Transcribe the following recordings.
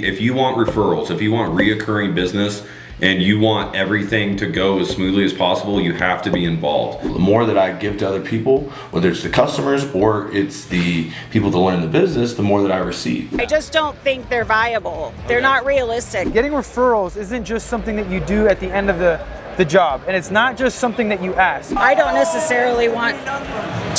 If you want referrals, if you want reoccurring business, and you want everything to go as smoothly as possible, you have to be involved. The more that I give to other people, whether it's the customers or it's the people that learn the business, the more that I receive. I just don't think they're viable. They're not realistic. Getting referrals isn't just something that you do at the end of the job, and it's not just something that you ask. I don't necessarily want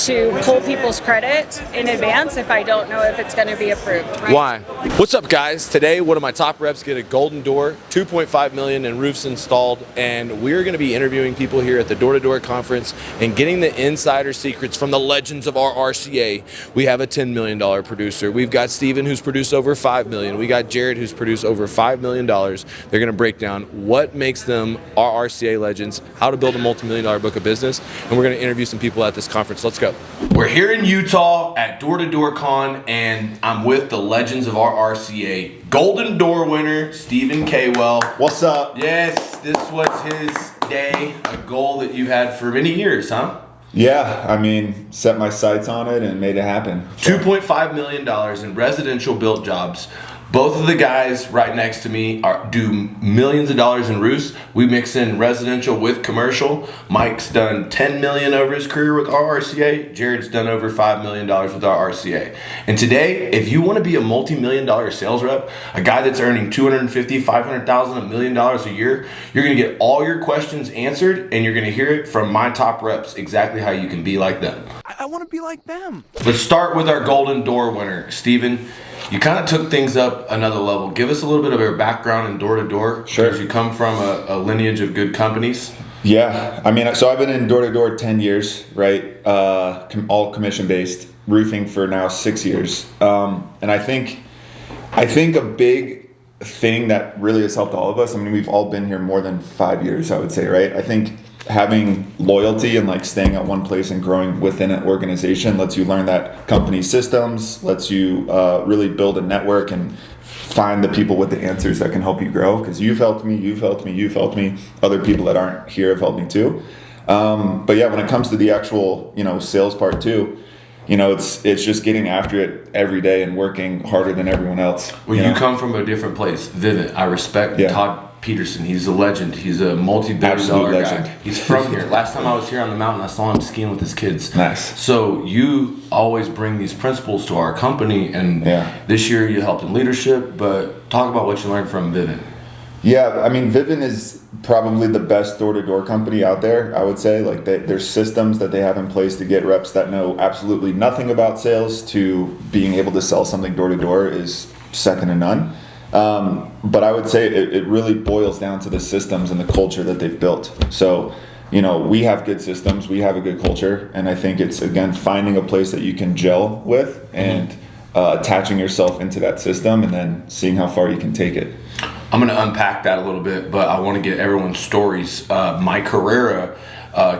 to pull people's credit in advance if I don't know if it's going to be approved. Right? Why? What's up, guys? Today, one of my top reps get a golden door, 2.5 million in roofs installed, and we're going to be interviewing people here at the Door-to-Door conference and getting the insider secrets from the legends of RRCA. We have a $10 million producer. We've got Steven, who's produced over $5 million. We got Jared, who's produced over $5 million. They're going to break down what makes them RRCA legends, how to build a multi-million-dollar book of business, and we're going to interview some people at this conference. Let's go. We're here in Utah at Door-to-Door Con, and I'm with the legends of RRCA. Golden Door winner, Stephen Kaywell. What's up? Yes, this was his day, a goal that you've had for many years, huh? Yeah, I mean, set my sights on it and made it happen. $2.5 million in residential built jobs. Both of the guys right next to me do millions of dollars in roofs. We mix in residential with commercial. Mike's done $10 million over his career with RRCA. Jared's done over $5 million with RRCA. And today, if you want to be a multi-million-dollar sales rep, a guy that's earning $250,000, $500,000, $1 million a year, you're going to get all your questions answered, and you're going to hear it from my top reps exactly how you can be like them. I want to be like them. Let's start with our Golden Door winner, Steven. You kind of took things up another level. Give us a little bit of your background in Door-to-Door. Sure. Because you come from a lineage of good companies. Yeah, I mean, so I've been in Door-to-Door 10 years, right? All commission-based, roofing for now 6 years. And I think a big thing that really has helped all of us, I mean, we've all been here more than 5 years, I would say, right? I think having loyalty and like staying at one place and growing within an organization lets you learn that company systems, lets you really build a network and find the people with the answers that can help you grow. Because you've helped me, you've helped me, you've helped me. Other people that aren't here have helped me too. But yeah, when it comes to the actual, sales part too, it's just getting after it every day and working harder than everyone else. Well, you come from a different place. Vivint, I respect Todd Peterson. He's a legend. He's a multi-billion-dollar guy. He's from here. Last time I was here on the mountain, I saw him skiing with his kids. Nice. So you always bring these principles to our company, and this year you helped in leadership, but talk about what you learned from Vivint. Yeah, I mean, Vivint is probably the best door-to-door company out there, I would say. Like, there's systems that they have in place to get reps that know absolutely nothing about sales to being able to sell something door-to-door is second to none. But I would say it really boils down to the systems and the culture that they've built. So, we have good systems, we have a good culture, and I think it's, again, finding a place that you can gel with and attaching yourself into that system and then seeing how far you can take it. I'm going to unpack that a little bit, but I want to get everyone's stories. Mike Herrera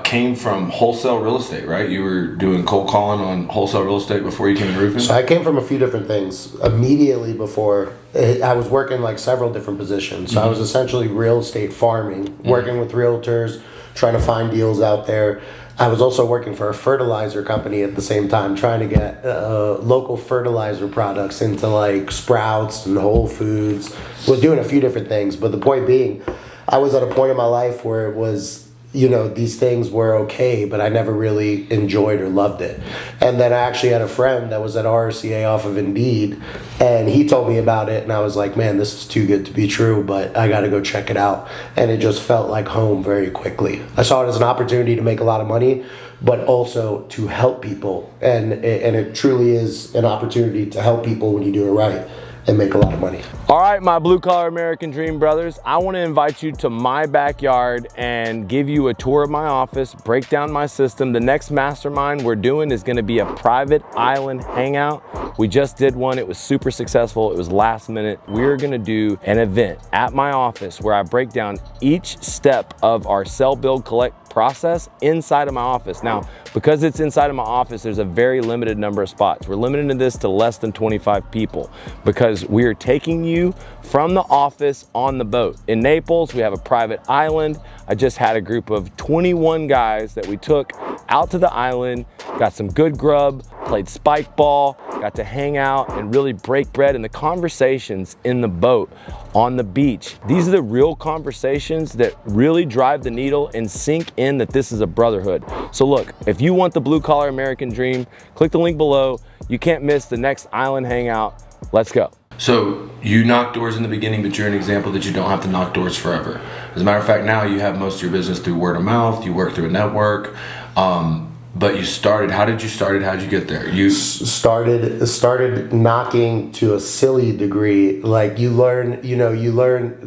came from wholesale real estate, right? You were doing cold calling on wholesale real estate before you came to roofing? So I came from a few different things. Immediately before, I was working like several different positions. So I was essentially real estate farming, working with realtors, trying to find deals out there. I was also working for a fertilizer company at the same time, trying to get local fertilizer products into like Sprouts and Whole Foods. Was doing a few different things, but the point being, I was at a point in my life where it was, these things were okay, but I never really enjoyed or loved it. And then I actually had a friend that was at RRCA off of Indeed, and he told me about it, and I was like, man, this is too good to be true, but I got to go check it out. And it just felt like home very quickly. I saw it as an opportunity to make a lot of money, but also to help people. And it truly is an opportunity to help people when you do it right and make a lot of money. All right, my blue-collar American dream brothers, I want to invite you to my backyard and give you a tour of my office, break down my system. The next mastermind we're doing is going to be a private island hangout. We just did one. It was super successful. It was last minute. We're going to do an event at my office where I break down each step of our sell, build, collect process inside of my office. Now, because it's inside of my office, there's a very limited number of spots. We're limiting this to less than 25 people because we are taking you from the office on the boat. In Naples, we have a private island. I just had a group of 21 guys that we took out to the island, got some good grub, played spike ball, got to hang out and really break bread. And the conversations in the boat, on the beach, these are the real conversations that really drive the needle and sink in that this is a brotherhood. So look, if you want the blue collar American dream, click the link below. You can't miss the next Island Hangout. Let's go. So you knock doors in the beginning, but you're an example that you don't have to knock doors forever. As a matter of fact, now you have most of your business through word of mouth. You work through a network. But you started, how did you start it? How did you get there? You started knocking to a silly degree. Like you learn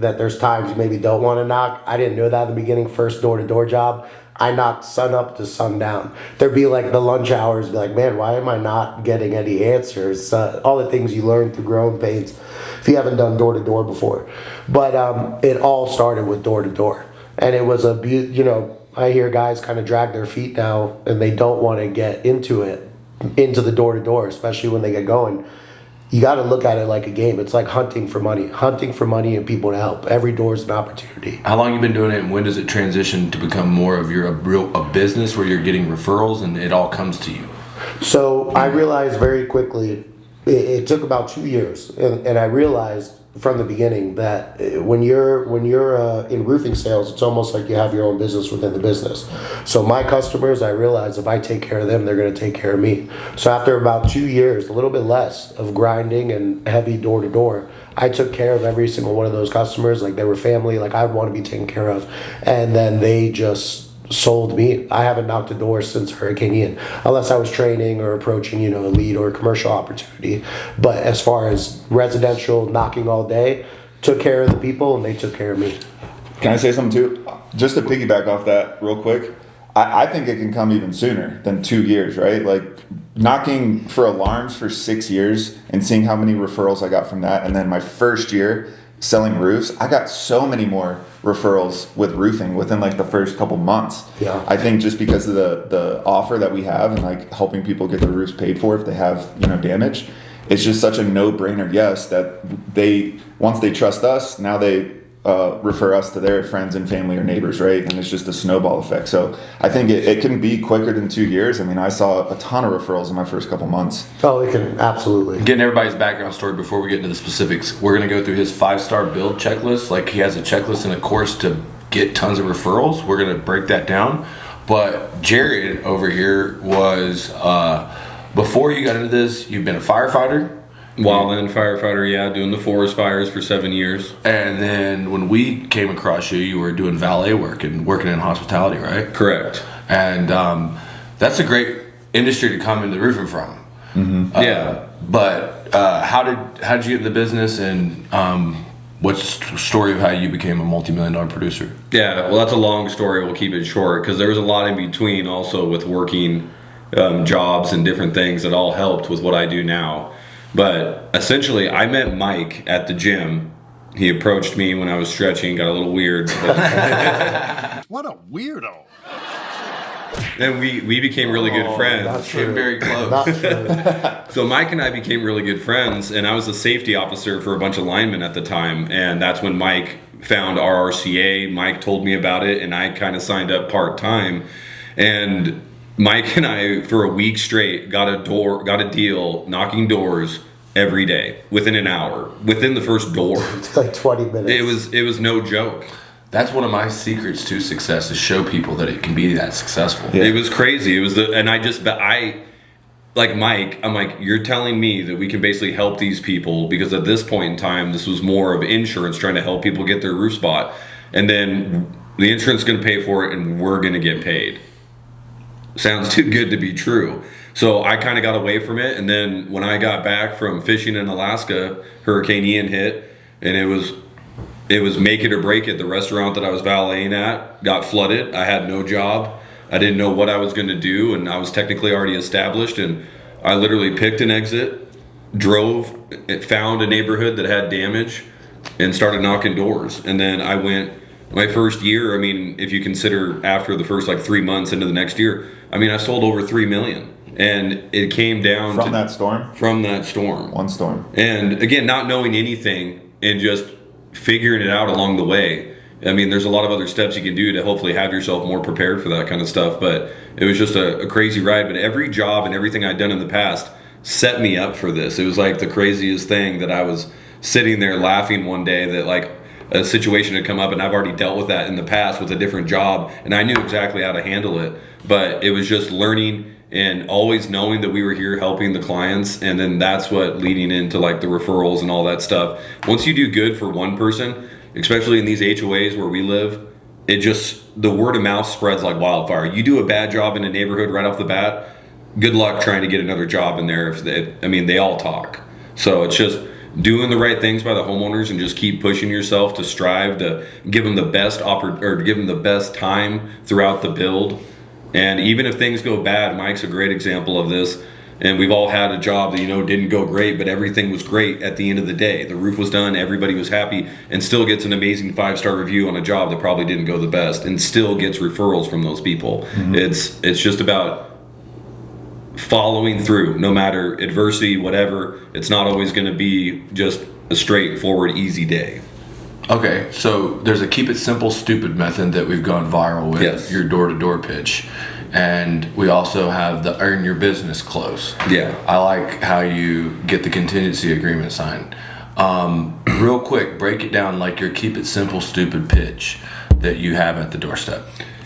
that there's times you maybe don't want to knock. I didn't know that in the beginning. First door-to-door job, I knocked sun up to sundown. There'd be like the lunch hours, be like, man, why am I not getting any answers? All the things you learn through growing pains if you haven't done door-to-door before. But it all started with door-to-door. And it was I hear guys kind of drag their feet now and they don't want to get into the door-to-door, especially when they get going. You got to look at it like a game. It's like hunting for money and people to help. Every door is an opportunity. How long you been doing it, and when does it transition to become more of a business where you're getting referrals and it all comes to you? So I realized very quickly, it took about 2 years, and I realized from the beginning that when you're in roofing sales, it's almost like you have your own business within the business. So my customers, I realize if I take care of them, they're going to take care of me. So after about 2 years, a little bit less of grinding and heavy door to door, I took care of every single one of those customers like they were family, like I'd want to be taken care of, and then they just sold me. I haven't knocked a door since Hurricane Ian, unless I was training or approaching, a lead or a commercial opportunity. But as far as residential, knocking all day, took care of the people and they took care of me. Can I say something too? Just to piggyback off that real quick, I think it can come even sooner than 2 years, right? Like knocking for alarms for 6 years and seeing how many referrals I got from that. And then my first year selling roofs, I got so many more referrals with roofing within like the first couple months. Yeah. I think just because of the offer that we have and like helping people get their roofs paid for if they have, damage, it's just such a no-brainer yes that once they trust us, now they refer us to their friends and family or neighbors, right? And it's just a snowball effect. So I think it can be quicker than 2 years. I mean, I saw a ton of referrals in my first couple months. Oh, it can, absolutely. Getting everybody's background story before we get into the specifics, we're going to go through his 5-star build checklist. Like he has a checklist and a course to get tons of referrals. We're going to break that down. But Jared over here was, before you got into this, you've been a firefighter. Wildland firefighter, yeah, doing the forest fires for 7 years. And then when we came across you, you were doing valet work and working in hospitality, right? Correct. And that's a great industry to come into roofing from. Mm-hmm. Yeah. But how did you get in the business, and what's the story of how you became a multi-million-dollar producer? Yeah, well, that's a long story. We'll keep it short because there was a lot in between also with working jobs and different things that all helped with what I do now. But essentially, I met Mike at the gym. He approached me when I was stretching, got a little weird. What a weirdo. Then we became really good friends. Not true. Came very close. Not true. So Mike and I became really good friends, and I was a safety officer for a bunch of linemen at the time, and that's when Mike found RRCA. Mike told me about it, and I kind of signed up part-time. And Mike and I, for a week straight, got a deal knocking doors every day within an hour, within the first door. It's like 20 minutes. It was no joke. That's one of my secrets to success, is show people that it can be that successful. Yeah. It was crazy. It was like Mike, I'm like, you're telling me that we can basically help these people, because at this point in time, this was more of insurance trying to help people get their roof spot. And then the insurance is going to pay for it and we're going to get paid. Sounds too good to be true. So I kind of got away from it. And then when I got back from fishing in Alaska, Hurricane Ian hit, and it was make it or break it. The restaurant that I was valeting at got flooded. I had no job. I didn't know what I was going to do, and I was technically already established. And I literally picked an exit, drove, found a neighborhood that had damage, and started knocking doors. And then I went, my first year, I mean, if you consider after the first like 3 months into the next year, I mean, I sold over 3 million. And it came down From that storm? From that storm. One storm. And again, not knowing anything and just figuring it out along the way. I mean, there's a lot of other steps you can do to hopefully have yourself more prepared for that kind of stuff. But it was just a crazy ride. But every job and everything I'd done in the past set me up for this. It was like the craziest thing that I was sitting there laughing one day that like a situation had come up, and I've already dealt with that in the past with a different job, and I knew exactly how to handle it. But it was just learning and always knowing that we were here helping the clients, and then that's what leading into like the referrals and all that stuff. Once you do good for one person, especially in these HOAs where we live, it just, the word of mouth spreads like wildfire. You do a bad job in a neighborhood right off the bat, good luck trying to get another job in there. If they all talk. So it's just doing the right things by the homeowners and just keep pushing yourself to strive to give them the best give them the best time throughout the build. And even if things go bad, Mike's a great example of this. And we've all had a job that, didn't go great, but everything was great at the end of the day. The roof was done, everybody was happy, and still gets an amazing 5-star review on a job that probably didn't go the best, and still gets referrals from those people. Mm-hmm. It's just about following through, no matter adversity, whatever. It's not always going to be just a straightforward, easy day. Okay, so there's a keep it simple, stupid method that we've gone viral with, yes. Your door-to-door pitch. And we also have the earn your business close. Yeah. I like how you get the contingency agreement signed. Real quick, break it down like your keep it simple, stupid pitch that you have at the doorstep.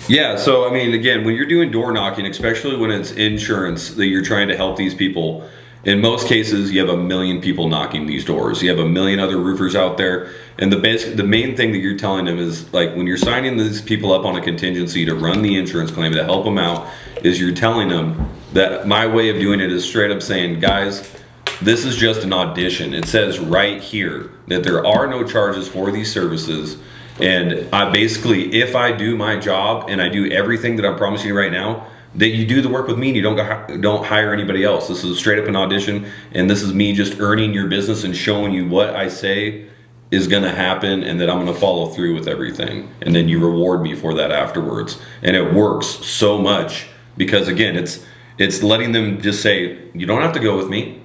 Yeah, so I mean, again, when you're doing door knocking, especially when it's insurance that you're trying to help these people, in most cases, you have 1 million people knocking these doors. You have 1 million other roofers out there. And the main thing that you're telling them is, like, when you're signing these people up on a contingency to run the insurance claim, to help them out, is you're telling them that my way of doing it is straight up saying, guys, this is just an audition. It says right here that there are no charges for these services. And I basically, if I do my job and I do everything that I'm promising you right now, that you do the work with me and you don't hire anybody else. This is straight up an audition, and this is me just earning your business and showing you what I say is going to happen, and that I'm going to follow through with everything, and then you reward me for that afterwards. And it works so much because, again, it's letting them just say, you don't have to go with me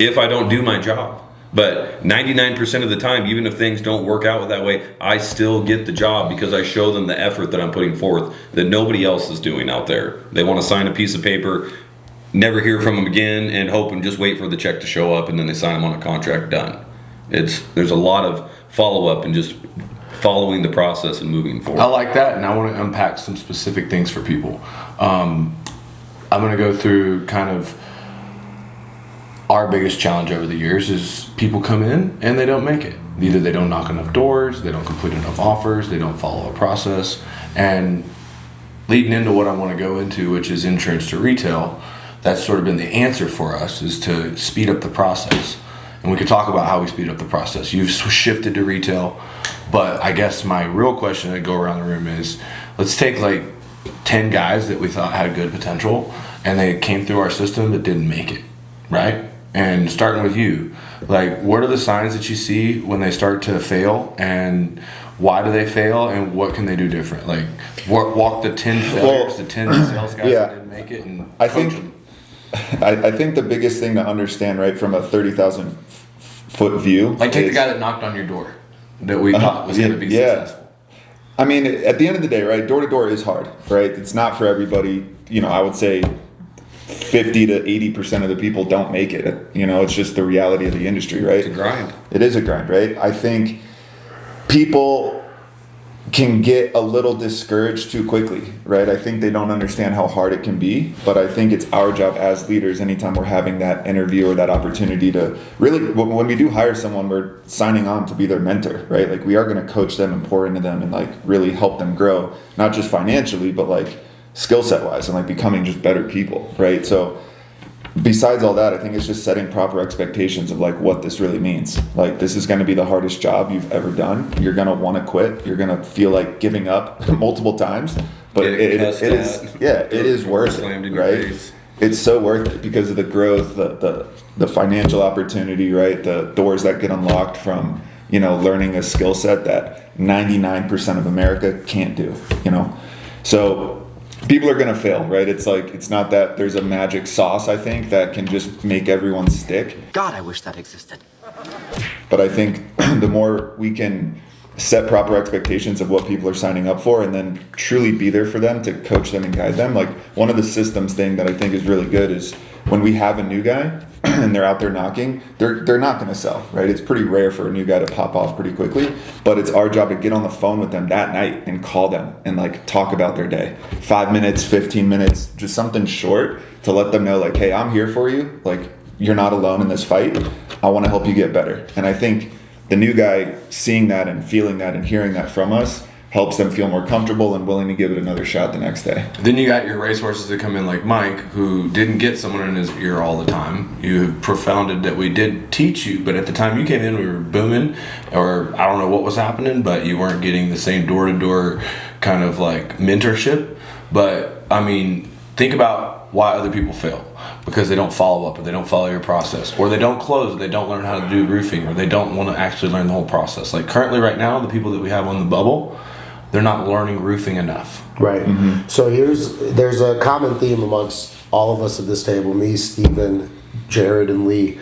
if I don't do my job. But 99% of the time, even if things don't work out that way, I still get the job because I show them the effort that I'm putting forth that nobody else is doing out there. They want to sign a piece of paper, never hear from them again, and hope and just wait for the check to show up, and then they sign them on a contract, done. There's a lot of follow-up and just following the process and moving forward. I like that, and I want to unpack some specific things for people. I'm going to go through kind of our biggest challenge over the years is people come in and they don't make it. Either they don't knock enough doors, they don't complete enough offers, they don't follow a process. And leading into what I want to go into, which is insurance to retail, that's sort of been the answer for us, is to speed up the process. And we could talk about how we speed up the process. You've shifted to retail, but I guess my real question that go around the room is, let's take like 10 guys that we thought had good potential and they came through our system but didn't make it, right? And starting with you, like, what are the signs that you see when they start to fail, and why do they fail, and what can they do different? Like, walk the 10 failures, the 10 sales guys that didn't make it, and I think the biggest thing to understand, right, from a 30,000 foot view, like, take the guy that knocked on your door that we thought was going to be successful. I mean, at the end of the day, right, door to door is hard, right? It's not for everybody. I would say 50 to 80% of the people don't make it. It's just the reality of the industry, right? It's a grind. It is a grind, right? I think people can get a little discouraged too quickly, right? I think they don't understand how hard it can be, but I think it's our job as leaders, anytime we're having that interview or that opportunity to really, when we do hire someone, we're signing on to be their mentor, right? Like, we are going to coach them and pour into them and like really help them grow, not just financially, but like skill set wise, and like becoming just better people, right? So besides all that, I think it's just setting proper expectations of like what this really means. Like, this is going to be the hardest job you've ever done. You're going to want to quit. You're going to feel like giving up multiple times, but it is worth it, right? It's so worth it because of the growth, the financial opportunity, right? The doors that get unlocked from, learning a skill set that 99% of America can't do, So people are going to fail, right? It's like, it's not that there's a magic sauce, I think, that can just make everyone stick. God, I wish that existed. But I think the more we can set proper expectations of what people are signing up for, and then truly be there for them to coach them and guide them. Like one of the systems thing that I think is really good is when we have a new guy and they're out there knocking, they're not going to sell, right? It's pretty rare for a new guy to pop off pretty quickly, but it's our job to get on the phone with them that night and call them and like talk about their day. 5 minutes, 15 minutes, just something short to let them know like, hey, I'm here for you. Like you're not alone in this fight. I want to help you get better. And I think the new guy seeing that and feeling that and hearing that from us helps them feel more comfortable and willing to give it another shot the next day. Then you got your racehorses that come in like Mike, who didn't get someone in his ear all the time. You profounded that we did teach you, but at the time you came in, we were booming, or I don't know what was happening, but you weren't getting the same door-to-door kind of like mentorship. But I mean, think about why other people fail. Because they don't follow up, or they don't follow your process, or they don't close, or they don't learn how to do roofing, or they don't want to actually learn the whole process. Like currently right now, the people that we have on the bubble, they're not learning roofing enough. Right. So there's a common theme amongst all of us at this table, me, Steven, Jared, and Lee.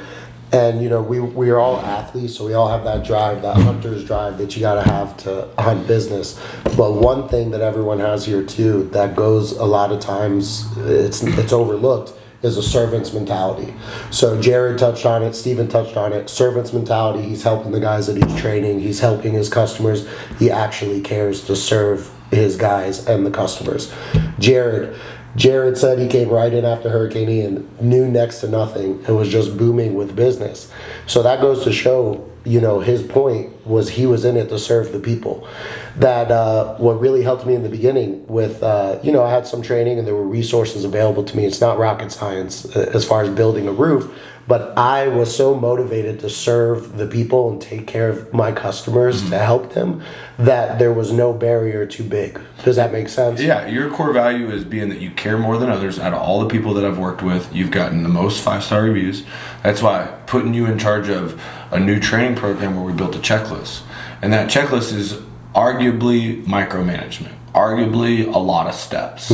And you know, we are all athletes, so we all have that drive, that hunter's drive that you gotta have to hunt business. But one thing that everyone has here too, that goes a lot of times, it's overlooked, is a servant's mentality. So Jared touched on it, Steven touched on it. Servant's mentality, he's helping the guys that he's training, he's helping his customers. He actually cares to serve his guys and the customers. Jared said he came right in after Hurricane Ian, knew next to nothing, and was just booming with business. So that goes to show, you know, his point was he was in it to serve the people. That what really helped me in the beginning with, you know, I had some training and there were resources available to me. It's not rocket science as far as building a roof, but I was so motivated to serve the people and take care of my customers to help them that there was no barrier too big. Does that make sense? Yeah, your core value is being that you care more than others. Out of all the people that I've worked with, you've gotten the most 5-star reviews. That's why putting you in charge of a new training program where we built a checklist. And that checklist is arguably micromanagement, arguably a lot of steps.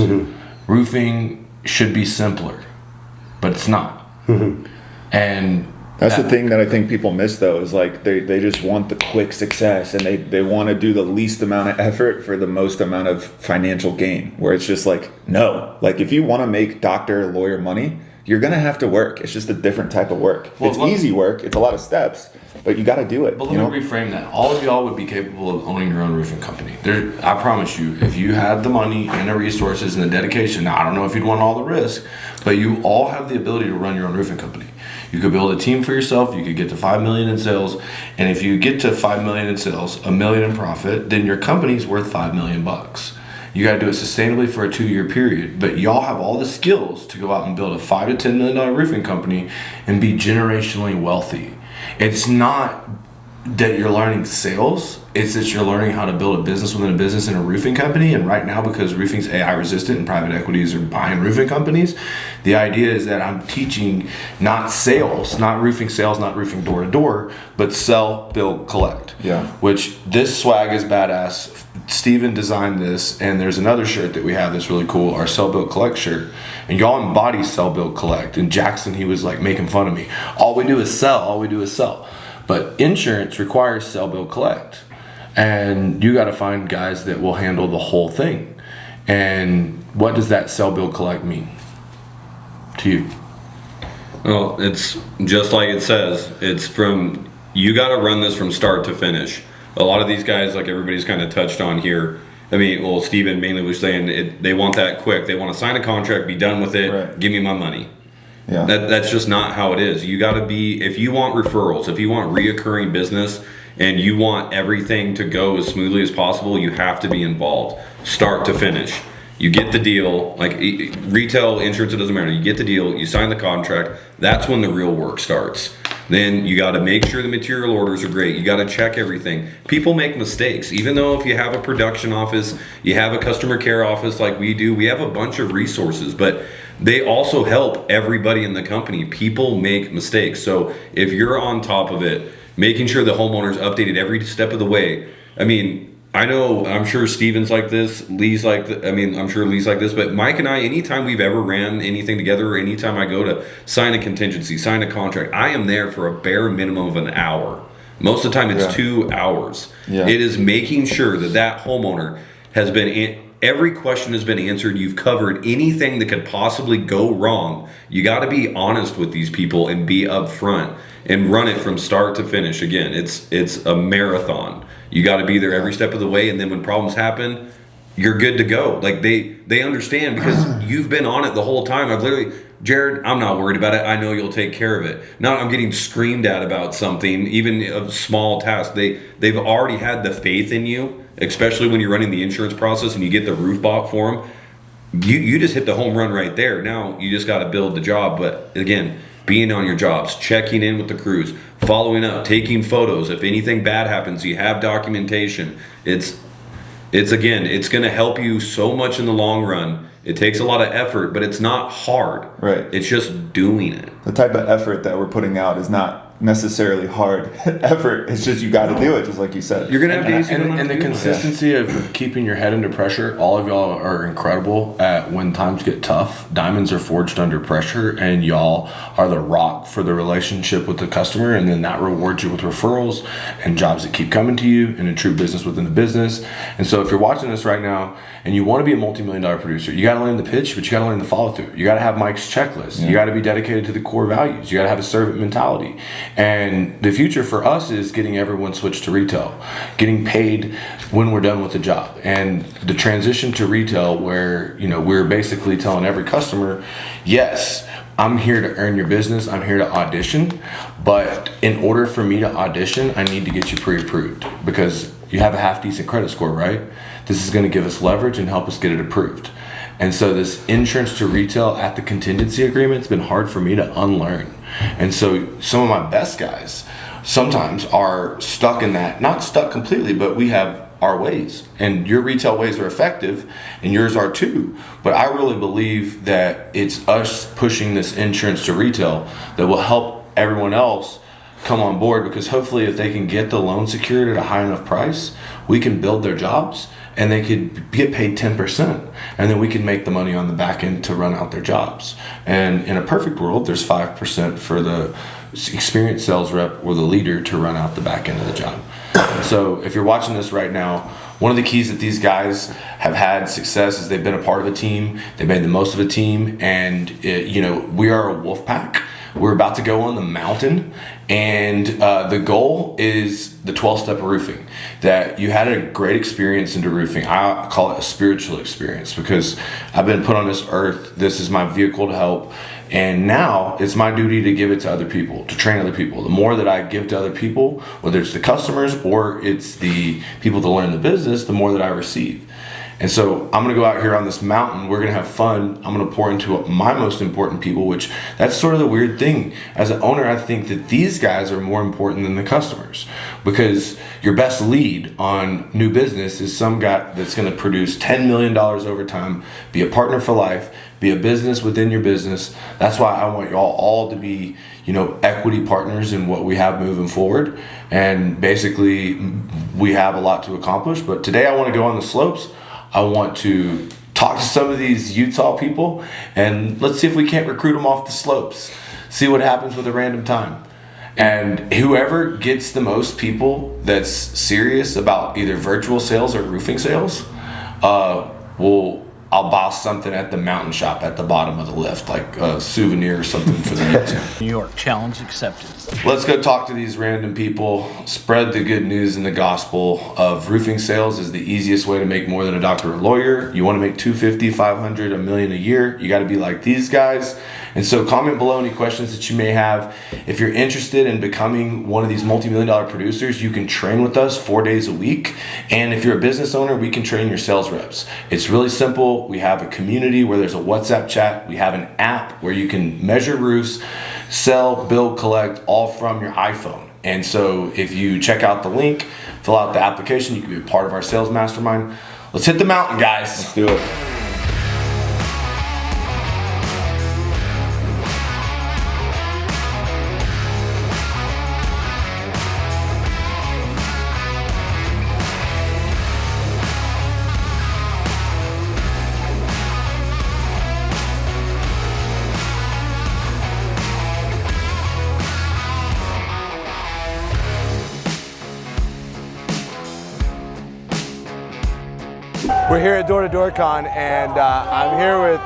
Roofing should be simpler, but it's not. And that's the thing that I think people miss though, is like they just want the quick success, and they want to do the least amount of effort for the most amount of financial gain, where it's just like, no, like if you want to make doctor, lawyer money, you're going to have to work. It's just a different type of work. It's easy work. It's a lot of steps, but you got to do it. But let me reframe that. All of y'all would be capable of owning your own roofing company. I promise you, if you had the money and the resources and the dedication, now I don't know if you'd want all the risk, but you all have the ability to run your own roofing company. You could build a team for yourself. You could get to 5 million in sales. And if you get to 5 million in sales, $1 million in profit, then your company's worth $5 million. You got to do it sustainably for a 2-year period. But y'all have all the skills to go out and build a $5 to $10 million roofing company and be generationally wealthy. It's not that you're learning sales, it's that you're learning how to build a business within a business in a roofing company. And right now, because roofing's AI resistant and private equities are buying roofing companies, the idea is that I'm teaching not sales, not roofing sales, not roofing door to door, but sell, build, collect. Yeah. Which this swag is badass. Steven designed this, and there's another shirt that we have that's really cool, our sell, build, collect shirt. And y'all embody sell, build, collect. And Jackson, he was like making fun of me. All we do is sell, all we do is sell. But insurance requires sell, build, collect. And you got to find guys that will handle the whole thing. And what does that sell, build, collect mean to you? Well, it's just like it says. It's from, you got to run this from start to finish. A lot of these guys, like everybody's kind of touched on here, I mean, well, Steven mainly was saying they want that quick. They want to sign a contract, be done with it, right. Give me my money. Yeah. That's just not how it is. You got to be, if you want referrals, if you want reoccurring business, and you want everything to go as smoothly as possible, you have to be involved, start to finish. You get the deal, like retail, insurance, it doesn't matter. You get the deal, you sign the contract, that's when the real work starts. Then you got to make sure the material orders are great. You got to check everything. People make mistakes. Even though if you have a production office, you have a customer care office like we do, we have a bunch of resources, but they also help everybody in the company. People make mistakes. So if you're on top of it, making sure the homeowner's updated every step of the way. I mean, I know, I'm sure Steven's like this, Lee's like, I'm sure Lee's like this, but Mike and I, anytime we've ever ran anything together, or anytime I go to sign a contingency, sign a contract, I am there for a bare minimum of an hour Most of the time it's Yeah. 2 hours. Yeah. It is making sure that that homeowner has been, every question has been answered. You've covered anything that could possibly go wrong. You got to be honest with these people and be upfront and run it from start to finish. Again, it's a marathon. You got to be there every step of the way, and then when problems happen, you're good to go. Like they understand because you've been on it the whole time. I've literally, Jared, I'm not worried about it. I know you'll take care of it. Now I'm getting screamed at about something, even a small task. They've already had the faith in you, especially when you're running the insurance process and you get the roof bought for them. You just hit the home run right there. Now you just got to build the job. But again, being on your jobs, checking in with the crews, following up, taking photos. If anything bad happens, you have documentation. It's going to help you so much in the long run. It takes a lot of effort, but it's not hard. Right. It's just doing it. The type of effort that we're putting out is not necessarily hard effort. It's just you got to do it, just like you said. You're gonna have days And the consistency of keeping your head under pressure. All of y'all are incredible at when times get tough. Diamonds are forged under pressure, and y'all are the rock for the relationship with the customer, and then that rewards you with referrals and jobs that keep coming to you and a true business within the business. And so if you're watching this right now and you want to be a multi-million-dollar producer, you got to learn the pitch, but you got to learn the follow-through. You got to have Mike's checklist. You got to be dedicated to the core values. You got to have a servant mentality. And the future for us is getting everyone switched to retail, getting paid when we're done with the job. And the transition to retail where, we're basically telling every customer, yes, I'm here to earn your business. I'm here to audition. But in order for me to audition, I need to get you pre-approved because you have a half decent credit score, right? This is going to give us leverage and help us get it approved. And so this insurance to retail at the contingency agreement, it's been hard for me to unlearn. And so some of my best guys sometimes are stuck in that, not stuck completely, but we have our ways, and your retail ways are effective and yours are too. But I really believe that it's us pushing this insurance to retail that will help everyone else come on board, because hopefully if they can get the loan secured at a high enough price, we can build their jobs and they could get paid 10%, and then we can make the money on the back end to run out their jobs. And in a perfect world, there's 5% for the experienced sales rep or the leader to run out the back end of the job. So if you're watching this right now, one of the keys that these guys have had success is they've been a part of a team, they made the most of a team, and we are a wolf pack. We're about to go on the mountain, and the goal is the 12-step of roofing. That you had a great experience into roofing. I call it a spiritual experience because I've been put on this earth. This is my vehicle to help. And now it's my duty to give it to other people, to train other people. The more that I give to other people, whether it's the customers or it's the people that learn the business, the more that I receive. And so I'm going to go out here on this mountain. We're going to have fun. I'm going to pour into my most important people, which that's sort of the weird thing. As an owner, I think that these guys are more important than the customers, because your best lead on new business is some guy that's going to produce $10 million over time, be a partner for life, be a business within your business. That's why I want y'all all to be, equity partners in what we have moving forward. And basically, we have a lot to accomplish. But today I want to go on the slopes. I want to talk to some of these Utah people, and let's see if we can't recruit them off the slopes. See what happens with a random time. And whoever gets the most people that's serious about either virtual sales or roofing sales, I'll buy something at the mountain shop at the bottom of the lift, like a souvenir or something for the YouTube. New York, challenge accepted. Let's go talk to these random people, spread the good news and the gospel of roofing sales is the easiest way to make more than a doctor or a lawyer. You want to make $250,000, $500,000, $1 million a year, you got to be like these guys. And so comment below any questions that you may have. If you're interested in becoming one of these multi-million-dollar producers, you can train with us 4 days a week. And if you're a business owner, we can train your sales reps. It's really simple. We have a community where there's a WhatsApp chat. We have an app where you can measure roofs, sell, build, collect, all from your iPhone. And so if you check out the link, fill out the application, you can be a part of our sales mastermind. Let's hit the mountain, guys. Let's do it. We're here at D2D Con, and I'm here with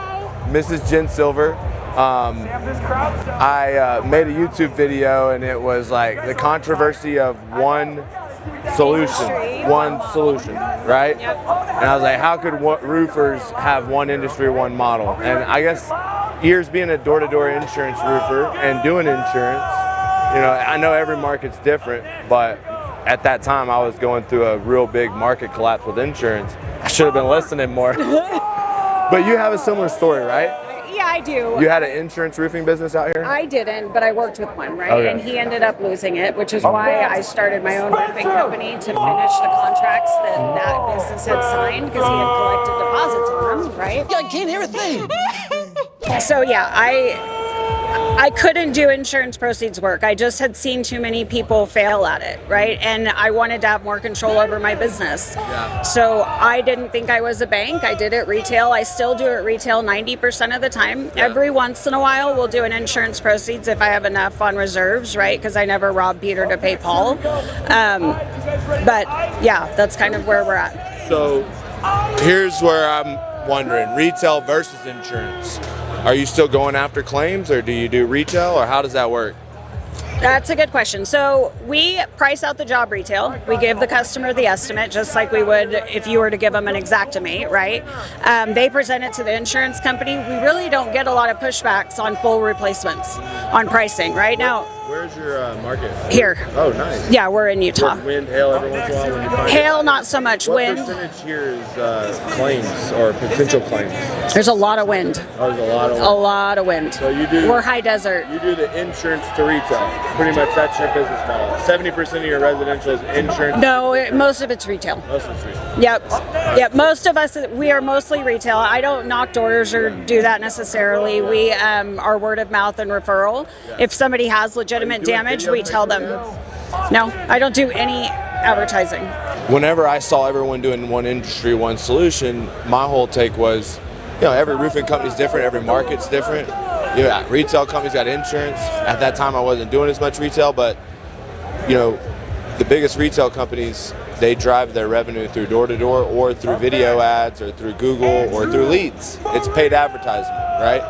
Mrs. Jen Silver. I made a YouTube video, and it was like the controversy of one solution, right? Yep. And I was like, how could roofers have one industry, one model? And I guess years being a door-to-door insurance roofer and doing insurance, you know, I know every market's different, but at that time I was going through a real big market collapse with insurance. I should have been listening more. But you have a similar story, right? Yeah, I do. You had an insurance roofing business out here? I didn't, but I worked with one, right? Okay. And he ended up losing it, which is why I started my own roofing company to finish the contracts that business had signed because he had collected deposits on them, right? I can't hear a thing. So yeah, I couldn't do insurance proceeds work. I just had seen too many people fail at it, right? And I wanted to have more control over my business. Yeah. So I didn't think I was a bank. I did it retail. I still do it retail 90% of the time. Yeah. Every once in a while, we'll do an insurance proceeds if I have enough on reserves, right? Because I never rob Peter to pay Paul. But yeah, that's kind of where we're at. So here's where I'm wondering, retail versus insurance. Are you still going after claims, or do you do retail, or how does that work? That's a good question. So we price out the job retail. We give the customer the estimate, just like we would if you were to give them an Xactimate, right? They present it to the insurance company. We really don't get a lot of pushbacks on full replacements on pricing. Right now, Where's your market? here. Oh, nice. Yeah, we're in Utah. Wind, hail every once in a while when you find Hail, not so much. What Wind. percentage here is claims or potential claims? There's a lot of wind. Oh, there's a lot of A lot of wind. So you do. We're high desert. You do the insurance to retail. Pretty much that's your business model. 70% of your residential is insurance. No, most of it's retail. Most of it's retail. Yep. Most of us, we are mostly retail. I don't knock doors or do that necessarily. We are word of mouth and referral. If somebody has legitimate damage, we tell them. No, I don't do any advertising. Whenever I saw everyone doing one industry, one solution, my whole take was, you know, every roofing company's different, every market's different. Yeah, retail companies got insurance. At that time, I wasn't doing as much retail, but you know, the biggest retail companies, they drive their revenue through door-to-door or through video ads or through Google or through leads. It's paid advertisement, right?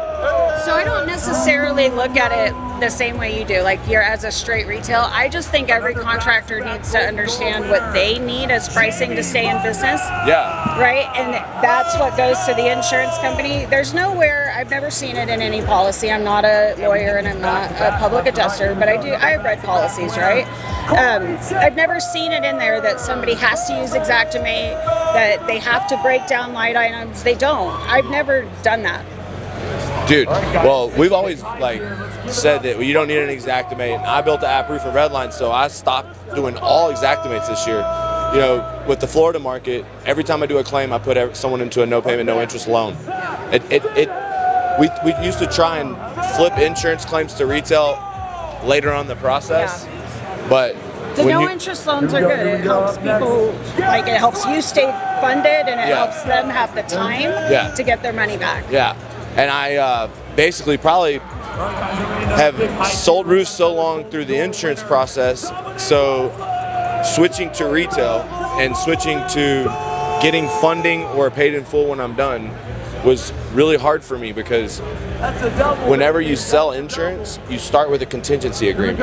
So I don't necessarily look at it the same way you do, like you're as a straight retail. I just think every contractor needs to understand what they need as pricing to stay in business. Yeah. Right? And that's what goes to the insurance company. There's nowhere, I've never seen it in any policy. I'm not a lawyer and I'm not a public adjuster, but I've read policies, right? I've never seen it in there that somebody has to use Xactimate, that they have to break down line items. They don't. I've never done that. Dude, well, we've always like said that you don't need an Xactimate. And I built the app Roofing Redline, so I stopped doing all Xactimates this year. You know, with the Florida market, every time I do a claim, I put someone into a no payment, no interest loan. We used to try and flip insurance claims to retail later on in the process, but the no interest loans are good. It helps people, like it helps you stay funded, and it helps them have the time to get their money back. Yeah. And I basically probably have sold roofs so long through the insurance process, so switching to retail and switching to getting funding or paid in full when I'm done was really hard for me, because whenever you sell insurance, you start with a contingency agreement.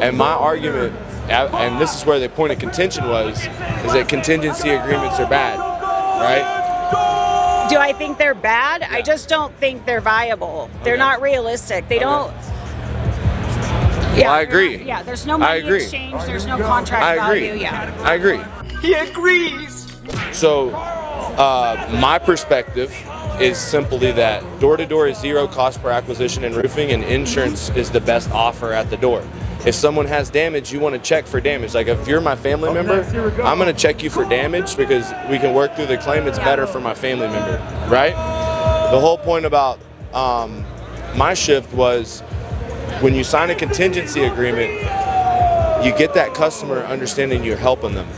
And my argument, and this is where the point of contention was, is that contingency agreements are bad, right? Do I think they're bad? I just don't think they're viable. They're not realistic. They don't. Yeah, well, I agree. Yeah, there's no money exchange. There's no contract value. Yeah, I agree. He agrees. So, my perspective is simply that door-to-door is zero cost per acquisition in roofing, and insurance is the best offer at the door. If someone has damage, you want to check for damage. Like if you're my family member, I'm going to check you for damage because we can work through the claim. It's better for my family member, right? The whole point about my shift was when you sign a contingency agreement, you get that customer understanding you're helping them.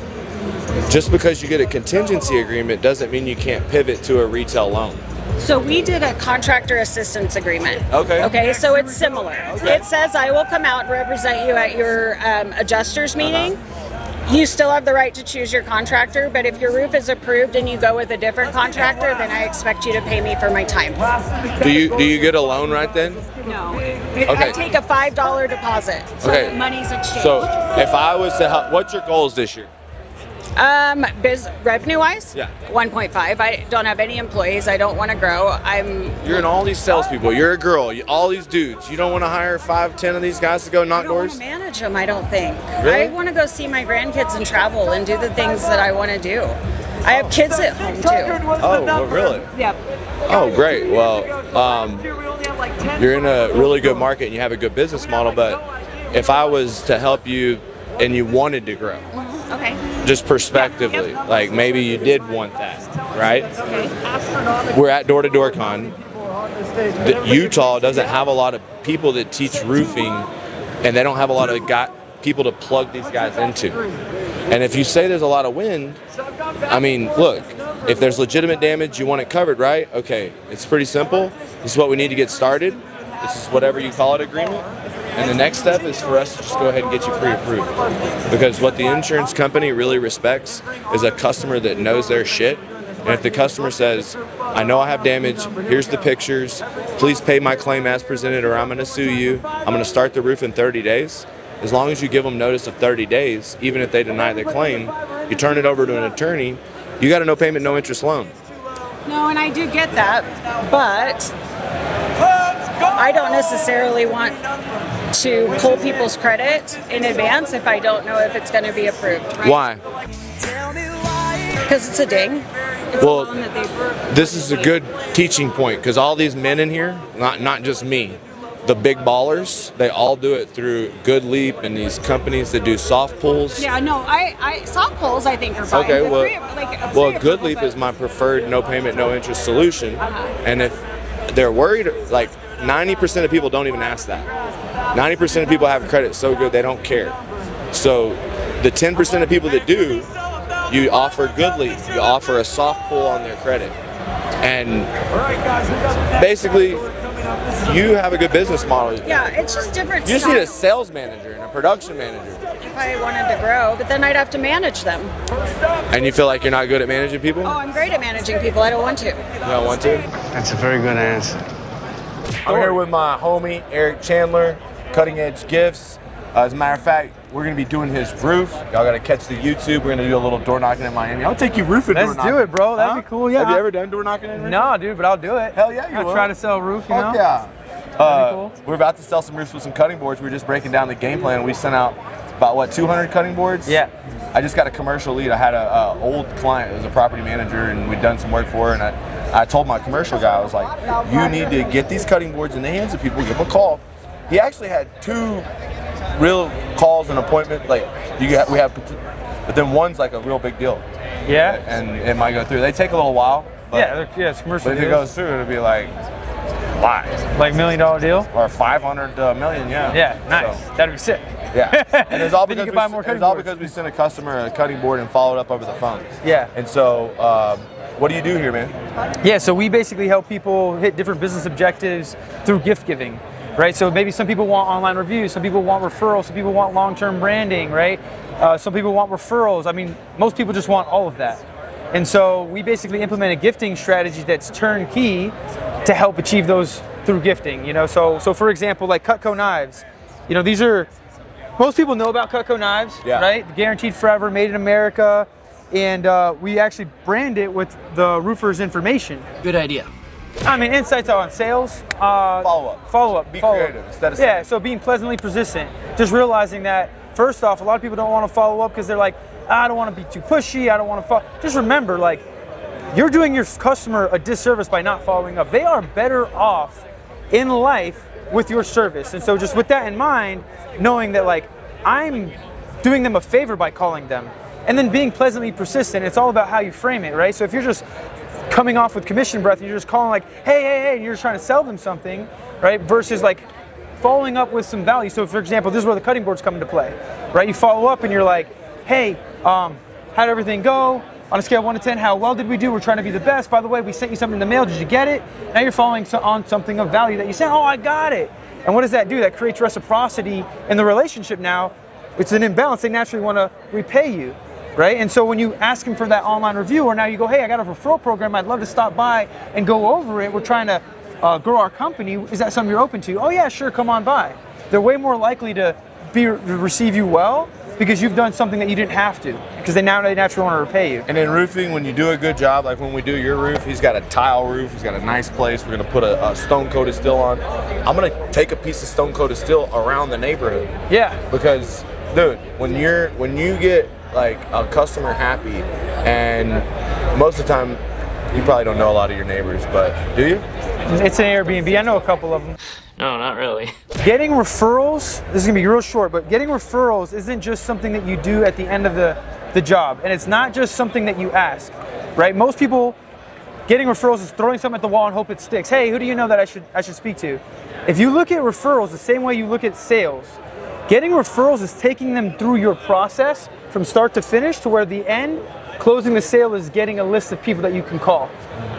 Just because you get a contingency agreement doesn't mean you can't pivot to a retail loan. So we did a contractor assistance agreement. Okay, so it's similar. It says I will come out and represent you at your adjusters meeting. you still have the right to choose your contractor, but if your roof is approved and you go with a different contractor, then I expect you to pay me for my time. Do you get a loan right then? No. Okay. I take a $5 deposit, so Okay. the money's exchanged. So if I was to help, what's your goals this year? Revenue-wise? Yeah. 1.5. I don't have any employees. I don't want to grow. You're in all these salespeople. You're a girl. All these dudes. You don't want to hire 5, 10 of these guys to go knock I don't want doors? to manage them, I don't think. Really? I want to go see my grandkids and travel and do the things that I want to do. I have kids at home too. Oh, well, really? Yep. Oh, great. Well, you're in a really good market and you have a good business model, but if I was to help you and you wanted to grow, Okay. just prospectively, like maybe you did want that, right? Okay. We're at Door-to-Door Con. Utah doesn't have a lot of people that teach roofing, and they don't have a lot of people to plug these guys into. And if you say there's a lot of wind, I mean, look, if there's legitimate damage, you want it covered, right? Okay, it's pretty simple. This is what we need to get started. This is whatever you call it agreement. And the next step is for us to just go ahead and get you pre-approved. Because what the insurance company really respects is a customer that knows their shit. And if the customer says, I know I have damage, here's the pictures, please pay my claim as presented or I'm going to sue you. I'm going to start the roof in 30 days. As long as you give them notice of 30 days, even if they deny the claim, you turn it over to an attorney, you got a no payment, no interest loan. No, and I do get that, but I don't necessarily want to pull people's credit in advance if I don't know if it's going to be approved. Right? Why? Because it's a ding. It's a loan that they've- This is a good teaching point because all these men in here, not just me, the big ballers, they all do it through Good Leap and these companies that do soft pulls. Yeah, no, I soft pulls I think are fine. Okay, The well, pre- Good Leap is my preferred no payment, no interest solution. And if they're worried, like 90% of people don't even ask that. 90% of people have credit so good they don't care. So the 10% of people that do, you offer Good Leap, you offer a soft pull on their credit. And basically, you have a good business model. Yeah, it's just different. You just need a styles. sales manager and a production manager. If I wanted to grow, but then I'd have to manage them. And you feel like you're not good at managing people? Oh, I'm great at managing people. I don't want to. You don't want to? That's a very good answer. I'm here with my homie, Eric Chandler, Cutting Edge Gifts. As a matter of fact, we're going to be doing his roof. Y'all got to catch the YouTube. We're going to do a little door knocking in Miami. I'll take you roofing door Let's knocking. do it, bro. That'd be cool. Yeah. Have you ever done door knocking in Miami? No, dude, but I'll do it. Hell yeah, you I'll will. try to sell a roof, you know? Fuck yeah. That'd be cool. We're about to sell some roofs with some cutting boards. We're just breaking down the game plan. We sent out about, 200 cutting boards? Yeah. I just got a commercial lead. I had a old client who was a property manager, and we'd done some work for her, and I told my commercial guy, I was like, you need to get these cutting boards in the hands of people, give them a call. He actually had 2 real calls and appointment, we have, but then one's like a real big deal. Yeah. And it might go through. They take a little while. But, it's commercial. But if it deals. goes through, it'll be like, why? Like $1 million deal? Or 500 million, yeah. Yeah, nice. So, That'd be sick. yeah. And it's all Then you because can buy more cutting boards. because we sent a customer a cutting board and followed up over the phone. Yeah. And so, what do you do here, man? Yeah, so we basically help people hit different business objectives through gift giving, right? So maybe some people want online reviews, some people want referrals, some people want long-term branding, right? Some people want referrals. I mean, most people just want all of that. And so we basically implement a gifting strategy that's turnkey to help achieve those through gifting, you know? So for example, like Cutco knives, you know, these are, most people know about Cutco knives, right? Guaranteed forever, made in America. And we actually brand it with the roofer's information. Good idea. I mean, insights on sales. Follow up. Be creative instead of yeah, so being pleasantly persistent. Just realizing that, first off, a lot of people don't want to follow up because they're like, I don't want to be too pushy, I don't want to follow. Just remember, like, you're doing your customer a disservice by not following up. They are better off in life with your service. And so just with that in mind, knowing that, like, I'm doing them a favor by calling them. And then being pleasantly persistent, it's all about how you frame it, right? So if you're just coming off with commission breath, and you're just calling like, hey, and you're just trying to sell them something, right? Versus like following up with some value. So for example, this is where the cutting boards come into play, right? You follow up and you're like, hey, how'd everything go? On a scale of 1 to 10, how well did we do? We're trying to be the best. By the way, we sent you something in the mail. Did you get it? Now you're following on something of value that you sent. Oh, I got it. And what does that do? That creates reciprocity in the relationship now. it's an imbalance. They naturally want to repay you, right? And so when you ask them for that online review, or now you go, hey, I got a referral program, I'd love to stop by and go over it. We're trying to grow our company. Is that something you're open to? Oh yeah, sure, come on by. They're way more likely to receive you well because you've done something that you didn't have to, because they naturally want to repay you. And in roofing, when you do a good job, like when we do your roof, he's got a tile roof, he's got a nice place, we're gonna put a stone coated steel on. I'm gonna take a piece of stone coated steel around the neighborhood. Yeah. Because, dude, when you get like a customer happy, and most of the time, you probably don't know a lot of your neighbors, but do you? It's an Airbnb, I know a couple of them. No, not really. Getting referrals, this is gonna be real short, but getting referrals isn't just something that you do at the end of the job. And it's not just something that you ask, right? Most people, getting referrals is throwing something at the wall and hope it sticks. Hey, who do you know that I should speak to? If you look at referrals the same way you look at sales, getting referrals is taking them through your process from start to finish, to where the end, closing the sale, is getting a list of people that you can call,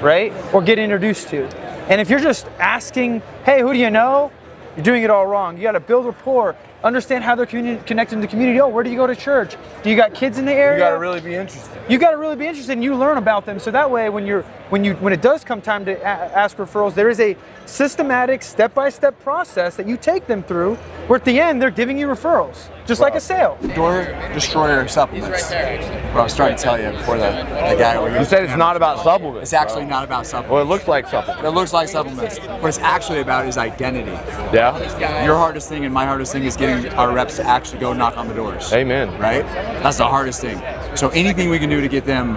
right? Or get introduced to. And if you're just asking, hey, who do you know? You're doing it all wrong. You got to build rapport, understand how they're connected to the community. Oh, where do you go to church? Do you got kids in the area? You got to really be interested. You got to really be interested, and you learn about them. So that way, when it does come time to ask referrals, there is a systematic, step-by-step process that you take them through, where at the end they're giving you referrals, just like a sale. Door destroyer supplements. Well, I was trying to tell you before the guy over here. You said it's not about supplements. It's actually not about supplements. Well, it looks like supplements. It looks like supplements. What it's actually about is identity. Yeah. Your hardest thing and my hardest thing is getting our reps to actually go knock on the doors. Amen. Right? That's the hardest thing. So anything we can do to get them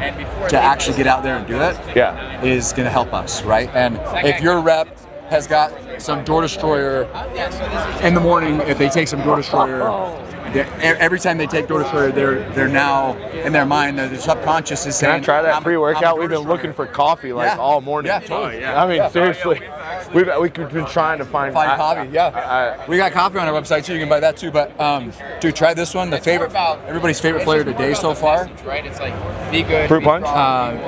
to actually get out there and do it, yeah, is going to help us, right? And if your rep has got some door destroyer in the morning, if they take some door destroyer, every time they take door destroyer, they're now in their mind, the subconscious is saying, can I try that pre-workout? We've been looking for coffee all morning. Yeah, totally. I mean, seriously, we've been trying to find coffee. We got coffee on our website too. You can buy that too. But dude, try this one. Everybody's favorite flavor today so far. Right? It's like be good. Fruit punch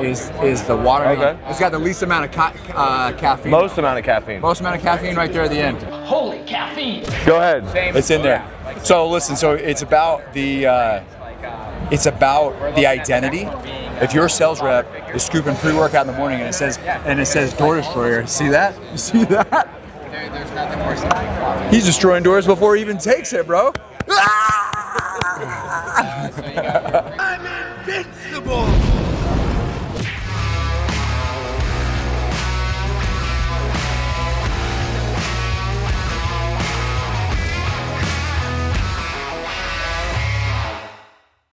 is the watermelon. Okay. It's got the least amount of caffeine. Most amount of caffeine. Most amount of caffeine right there at the end. Holy caffeine! Go ahead. It's in there. So listen. So it's about the identity. If your sales rep is scooping pre-workout in the morning and it says door destroyer, see that? You see that? There's nothing worse than coffee. He's destroying doors before he even takes it, bro. I'm invincible!